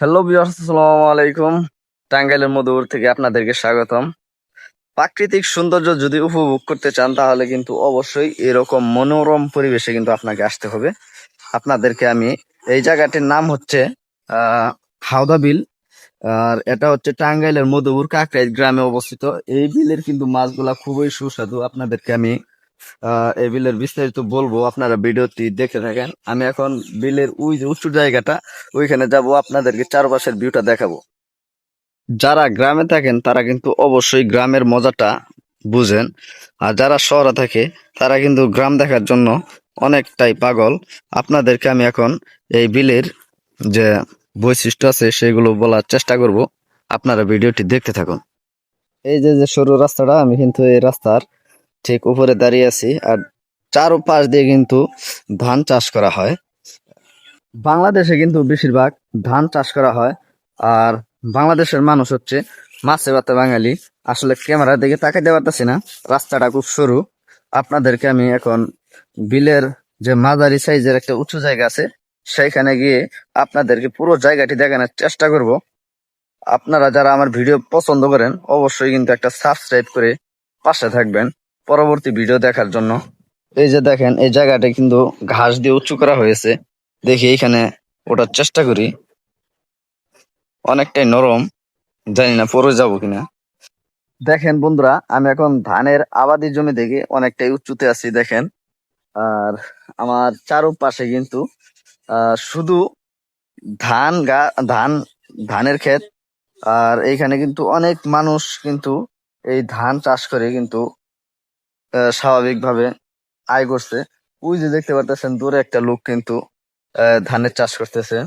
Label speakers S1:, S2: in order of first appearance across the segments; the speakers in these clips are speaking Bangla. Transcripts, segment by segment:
S1: হ্যালো ভিউয়ার্স, আসসালামু আলাইকুম। টাঙ্গাইলের মধুপুর থেকে আপনাদেরকে স্বাগতম। প্রাকৃতিক সৌন্দর্য যদি উপভোগ করতে চান তাহলে কিন্তু অবশ্যই এরকম মনোরম পরিবেশে কিন্তু আপনাকে আসতে হবে। আপনাদেরকে আমি এই জায়গাটির নাম হচ্ছে হাওদা বিল। আর এটা হচ্ছে টাঙ্গাইলের মধুপুর কাকরাইল গ্রামে অবস্থিত। এই বিলের কিন্তু মাছগুলা খুবই সুস্বাদু। আপনাদেরকে আমি এই বিলের বিস্তারিত বলবো, আপনারা ভিডিওটি দেখে থাকেন। আমি এখন বিলের ওই যে উঁচু জায়গাটা ওইখানে যাব, আপনাদেরকে চারপাশের ভিউটা দেখাবো। যারা গ্রামে থাকেন তারা কিন্তু অবশ্যই গ্রামের মজাটা বুঝেন, আর যারা শহরে থাকে তারা কিন্তু গ্রাম দেখার জন্য অনেকটাই পাগল। আপনাদেরকে আমি এখন এই বিলের যে বৈশিষ্ট্য আছে সেগুলো বলার চেষ্টা করব। আপনারা ভিডিওটি দেখতে থাকুন। এই যে যে সরু রাস্তাটা, আমি কিন্তু এই রাস্তার ঠিক উপরে দাঁড়িয়ে আছি। আর চারপাশ দিয়ে কিন্তু ধান চাষ করা হয়। বাংলাদেশে কিন্তু বেশিরভাগ ধান চাষ করা হয়। আর বাংলাদেশের মানুষ হচ্ছে মাছে ভাতে বাঙালি। আসলে ক্যামেরার দিকে তাকাইতে পারতেছি না, রাস্তাটা খুব সরু। আপনাদেরকে আমি এখন বিলের যে মাঝারি সাইজের একটা উঁচু জায়গা আছে সেইখানে গিয়ে আপনাদেরকে পুরো জায়গাটি দেখানোর চেষ্টা করব। আপনারা যারা আমার ভিডিও পছন্দ করেন অবশ্যই কিন্তু একটা সাবস্ক্রাইব করে পাশে থাকবেন পরবর্তী ভিডিও দেখার জন্য। এই যে দেখেন, এই জায়গাটা কিন্তু ঘাস দিয়ে উঁচু করা হয়েছে। দেখি এখানে ওঠার চেষ্টা করি। অনেকটাই নরম, জানি না পরে যাবো কিনা। দেখেন বন্ধুরা, আমি এখন ধানের আবাদি জমি দেখে অনেকটাই উঁচুতে আছি দেখেন। আর আমার চারপাশে কিন্তু শুধু ধান ধানের ক্ষেত। আর এইখানে কিন্তু অনেক মানুষ কিন্তু এই ধান চাষ করে কিন্তু স্বাভাবিকভাবে আয় করছে। ওই যে দেখতে পারতেছেন দূরে একটা লোক কিন্তু ধানের চাষ করতেছে।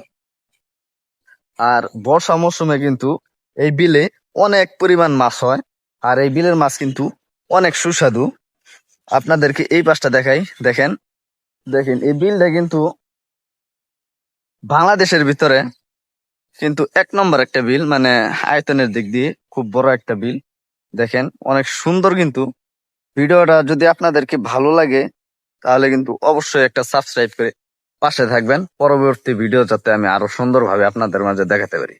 S1: আর বর্ষা মৌসুমে কিন্তু এই বিলে অনেক পরিমাণ মাছ হয়। আর এই বিলের মাছ কিন্তু অনেক সুস্বাদু। আপনাদেরকে এই পাশটা দেখাই, দেখেন। দেখেন এই বিলটা কিন্তু বাংলাদেশের ভিতরে কিন্তু এক নম্বর একটা বিল, মানে আয়তনের দিক দিয়ে খুব বড় একটা বিল। দেখেন অনেক সুন্দর কিন্তু। ভিডিওটা যদি আপনাদেরকে ভালো লাগে তাহলে কিন্তু অবশ্যই একটা সাবস্ক্রাইব করে পাশে থাকবেন, পরবর্তী ভিডিও যাতে আমি আরো সুন্দরভাবে আপনাদের মাঝে দেখাতে পারি।